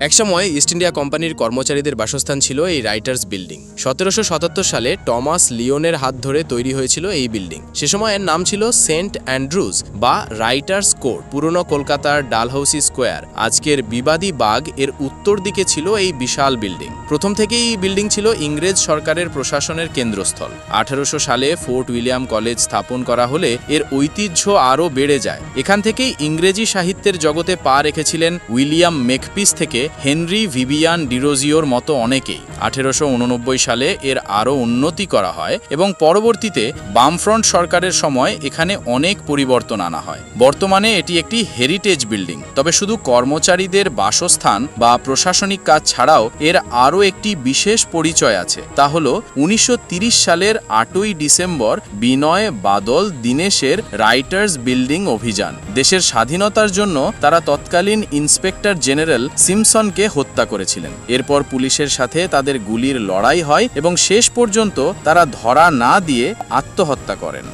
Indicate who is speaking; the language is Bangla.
Speaker 1: একসময় ইস্ট ইন্ডিয়া কোম্পানির কর্মচারীদের বাসস্থান ছিল এই রাইটার্স বিল্ডিং। 1777 সালে টমাস লিওনের হাত ধরে তৈরি হয়েছিল এই বিল্ডিং। সে সময় এর নাম ছিল সেন্ট অ্যান্ড্রুজ বা রাইটার্স কোর্ট। পুরনো কলকাতার ডালহৌসি স্কোয়ার, আজকের বিবাদী বাগ এর উত্তর দিকে ছিল এই বিশাল বিল্ডিং। প্রথম থেকেই এই বিল্ডিং ছিল ইংরেজ সরকারের প্রশাসনের কেন্দ্রস্থল। 1800 সালে ফোর্ট উইলিয়াম কলেজ স্থাপন করা হলে এর ঐতিহ্য আরও বেড়ে যায়। এখান থেকেই ইংরেজি সাহিত্যের জগতে পা রেখেছিলেন উইলিয়াম মেকপিস থেকে হেনরি ভিভিয়ান ডিরোজিওর মতো অনেকেই। 1889 সালে এর আরও উন্নতি করা হয় এবং পরবর্তীতে বামফ্রন্ট সরকারের সময় এখানে অনেক পরিবর্তন আনা হয়। বর্তমানে এটি একটি হেরিটেজ বিল্ডিং। তবে শুধু কর্মচারীদের বাসস্থান বা প্রশাসনিক কাজ ছাড়াও এর আরও একটি বিশেষ পরিচয় আছে। তা হল 1930 সালের 8ই December Binoy Badal দীনেশের writers building অভিযান। দেশের স্বাধীনতার জন্য তারা তৎকালীন ইন্সপেক্টর জেনারেল সিমসনকে হত্যা করেছিলেন। এরপর পুলিশের সাথে তাদের গুলির লড়াই হয় এবং শেষ পর্যন্ত তারা ধরা না দিয়ে আত্মহত্যা করেন।